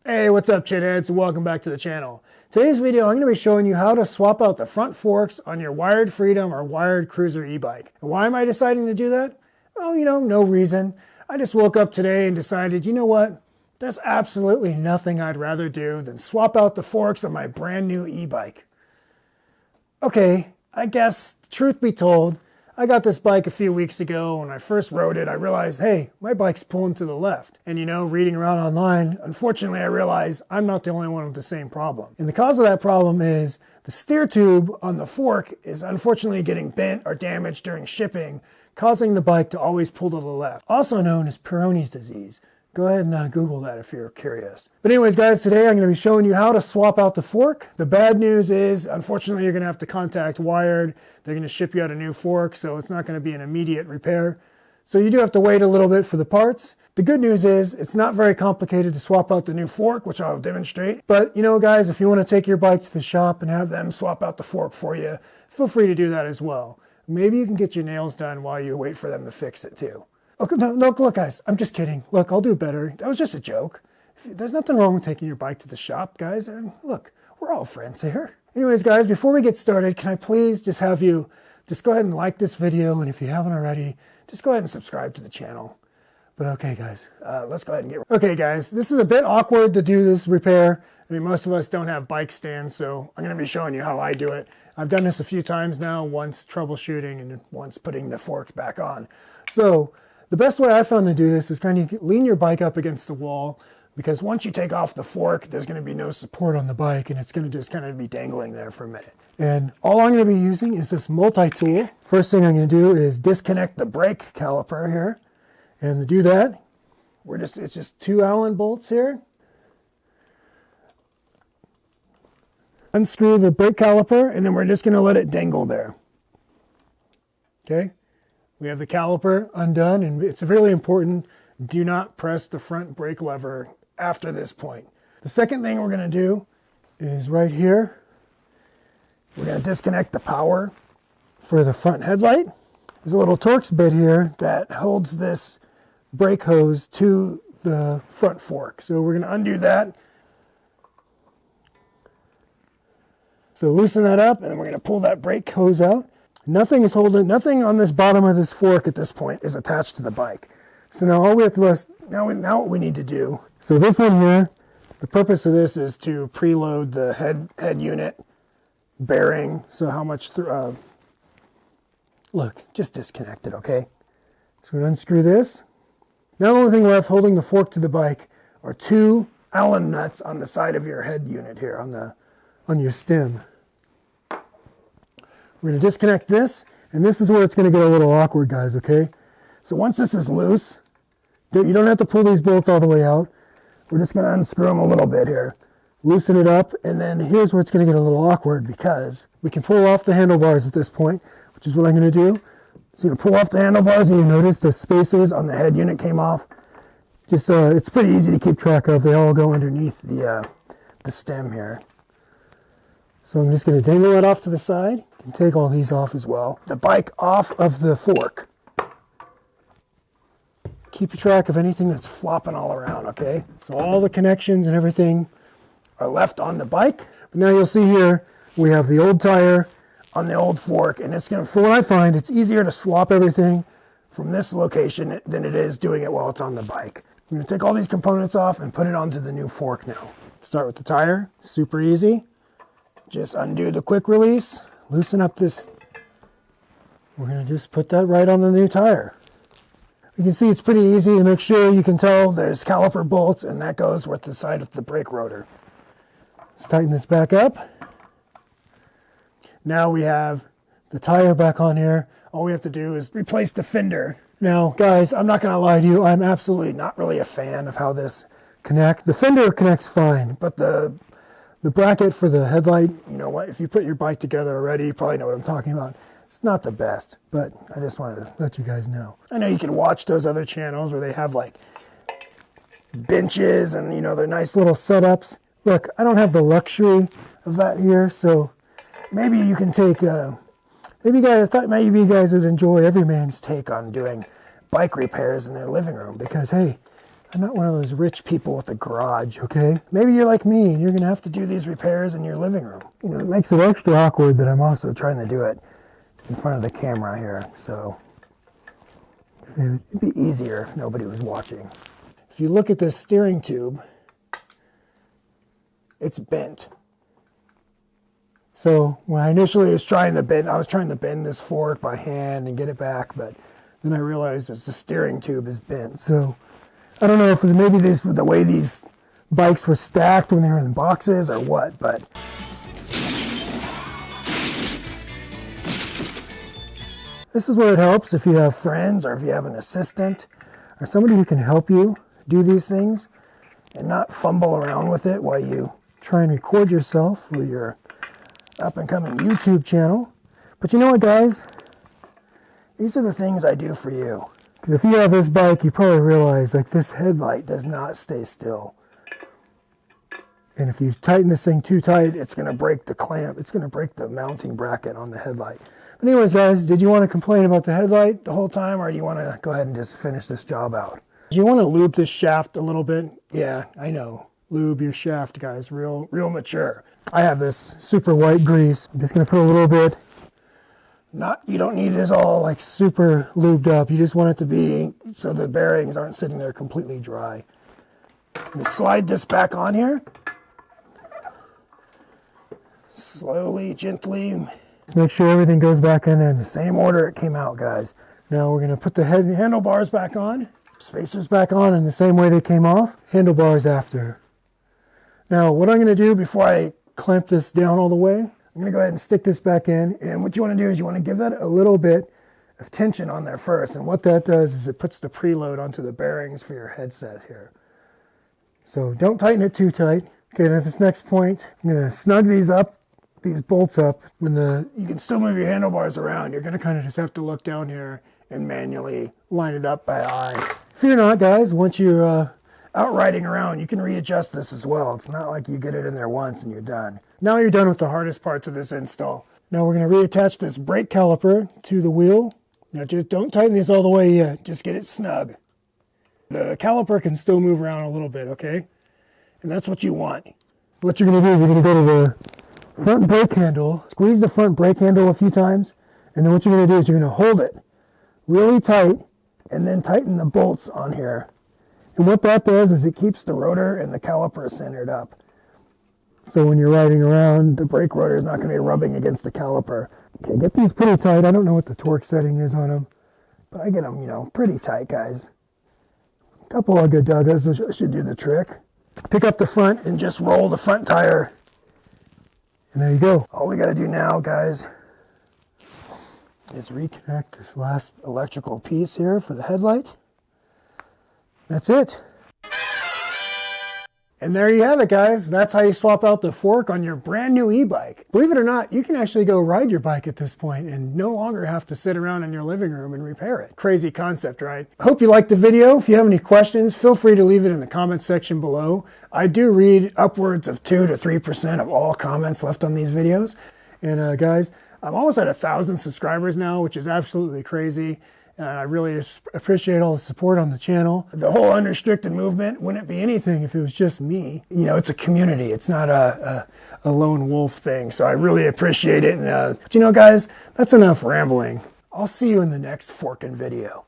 Hey, what's up, Chitheads? Welcome back to the channel. Today's video, I'm going to be showing you how to swap out the front forks on your Wired Freedom or Wired Cruiser e-bike. And why am I deciding to do that? Well, no reason. I just woke up today and decided, you know what? There's absolutely nothing I'd rather do than swap out the forks on my brand new e-bike. Okay, I guess, truth be told, I got this bike a few weeks ago. When I first rode it, I realized, hey, my bike's pulling to the left. And reading around online, unfortunately, I realized I'm not the only one with the same problem. And the cause of that problem is the steer tube on the fork is unfortunately getting bent or damaged during shipping, causing the bike to always pull to the left, also known as Peyronie's disease. Go ahead and Google that if you're curious. But anyways, guys, today I'm going to be showing you how to swap out the fork. The bad news is, unfortunately, you're going to have to contact Wired. They're going to ship you out a new fork, so it's not going to be an immediate repair. So you do have to wait a little bit for the parts. The good news is it's not very complicated to swap out the new fork, which I'll demonstrate. But, guys, if you want to take your bike to the shop and have them swap out the fork for you, feel free to do that as well. Maybe you can get your nails done while you wait for them to fix it, too. Okay, no, look, guys, I'm just kidding. Look, I'll do better. That was just a joke. There's nothing wrong with taking your bike to the shop, guys. And look, we're all friends here. Anyways, guys, before we get started, can I please just have you just go ahead and like this video? And if you haven't already, just go ahead and subscribe to the channel. But okay, guys, let's go ahead and Okay, guys, this is a bit awkward to do this repair. I mean, most of us don't have bike stands, so I'm going to be showing you how I do it. I've done this a few times now, once troubleshooting and once putting the forks back on. So the best way I found to do this is kind of lean your bike up against the wall, because once you take off the fork, there's going to be no support on the bike and it's going to just kind of be dangling there for a minute. And all I'm going to be using is this multi-tool. First thing I'm going to do is disconnect the brake caliper here. And to do that, it's just 2 Allen bolts here. Unscrew the brake caliper and then we're just going to let it dangle there. Okay? We have the caliper undone, and it's really important, do not press the front brake lever after this point. The second thing we're going to do is right here, we're going to disconnect the power for the front headlight. There's a little Torx bit here that holds this brake hose to the front fork. So we're going to undo that. So loosen that up, and then we're going to pull that brake hose out. Nothing on this bottom of this fork at this point is attached to the bike. So now all we have to now what we need to do. So this one here, the purpose of this is to preload the head unit bearing. So how much look, just disconnect it, okay? So we're gonna unscrew this. Now the only thing left holding the fork to the bike are 2 Allen nuts on the side of your head unit here on your stem. We're going to disconnect this, and this is where it's going to get a little awkward, guys, okay? So once this is loose, you don't have to pull these bolts all the way out. We're just going to unscrew them a little bit here. Loosen it up, and then here's where it's going to get a little awkward, because we can pull off the handlebars at this point, which is what I'm going to do. So I'm going to pull off the handlebars, and you notice the spacers on the head unit came off. Just it's pretty easy to keep track of. They all go underneath the stem here. So I'm just going to dangle that off to the side. You can take all these off as well. The bike off of the fork. Keep track of anything that's flopping all around, okay? So all the connections and everything are left on the bike. But now you'll see here, we have the old tire on the old fork. And it's going to, for what I find, it's easier to swap everything from this location than it is doing it while it's on the bike. I'm going to take all these components off and put it onto the new fork now. Start with the tire, super easy. Just undo the quick release, loosen up this. We're going to just put that right on the new tire. You can see it's pretty easy to make sure. You can tell there's caliper bolts, and that goes with the side of the brake rotor. Let's tighten this back up. Now we have the tire back on here. All we have to do is replace the fender. Now, guys, I'm not going to lie to you. I'm absolutely not really a fan of how this connects. The fender connects fine, but the bracket for the headlight, you know what, if you put your bike together already, you probably know what I'm talking about. It's not the best, but I just wanted to let you guys know. I know you can watch those other channels where they have like benches and, they're nice little setups. Look, I don't have the luxury of that here, so maybe you can take, I thought maybe you guys would enjoy every man's take on doing bike repairs in their living room, because, hey, I'm not one of those rich people with a garage, okay? Maybe you're like me and you're gonna have to do these repairs in your living room. You know, it makes it extra awkward that I'm also trying to do it in front of the camera here, so it'd be easier if nobody was watching. If you look at this steering tube, it's bent. So when I initially was trying to bend this fork by hand and get it back, but then I realized the steering tube is bent. So I don't know if maybe the way these bikes were stacked when they were in boxes or what, but this is where it helps if you have friends or if you have an assistant or somebody who can help you do these things and not fumble around with it while you try and record yourself for your up and coming YouTube channel. But you know what, guys? These are the things I do for you. Because if you have this bike, you probably realize like this headlight does not stay still. And if you tighten this thing too tight, it's going to break the clamp. It's going to break the mounting bracket on the headlight. But anyways, guys, did you want to complain about the headlight the whole time, or do you want to go ahead and just finish this job out? Do you want to lube this shaft a little bit? Yeah, I know. Lube your shaft, guys. Real mature. I have this super white grease. I'm just going to put a little bit. You don't need this all like super lubed up. You just want it to be so the bearings aren't sitting there completely dry. Let me slide this back on here. Slowly, gently. Let's make sure everything goes back in there in the same order it came out, guys. Now we're going to put the handlebars back on. Spacers back on in the same way they came off. Handlebars after. Now, what I'm going to do before I clamp this down all the way, I'm going to go ahead and stick this back in. And what you want to do is you want to give that a little bit of tension on there first. And what that does is it puts the preload onto the bearings for your headset here. So don't tighten it too tight. Okay, and at this next point, I'm going to snug these bolts up. You can still move your handlebars around. You're going to kind of just have to look down here and manually line it up by eye. Fear not, guys. Once you're out riding around, you can readjust this as well. It's not like you get it in there once and you're done. Now you're done with the hardest parts of this install. Now we're going to reattach this brake caliper to the wheel. Now just don't tighten this all the way yet. Just get it snug. The caliper can still move around a little bit, okay? And that's what you want. What you're going to do is you're going to go to the front brake handle, squeeze the front brake handle a few times, and then what you're going to do is you're going to hold it really tight and then tighten the bolts on here. And what that does is it keeps the rotor and the caliper centered up. So when you're riding around, the brake rotor is not going to be rubbing against the caliper. Okay, get these pretty tight. I don't know what the torque setting is on them, but I get them, pretty tight, guys. A couple of good duggas should do the trick. Pick up the front and just roll the front tire. And there you go. All we got to do now, guys, is reconnect this last electrical piece here for the headlight. That's it. And there you have it, guys. That's how you swap out the fork on your brand new e-bike. Believe it or not, you can actually go ride your bike at this point and no longer have to sit around in your living room and repair it. Crazy concept, right? I hope you liked the video. If you have any questions, feel free to leave it in the comment section below. I do read upwards of 2 to 3% of all comments left on these videos. And guys, I'm almost at 1,000 subscribers now, which is absolutely crazy. And I really appreciate all the support on the channel. The whole unrestricted movement wouldn't be anything if it was just me. It's a community. It's not a lone wolf thing. So I really appreciate it. And, but guys, that's enough rambling. I'll see you in the next forking video.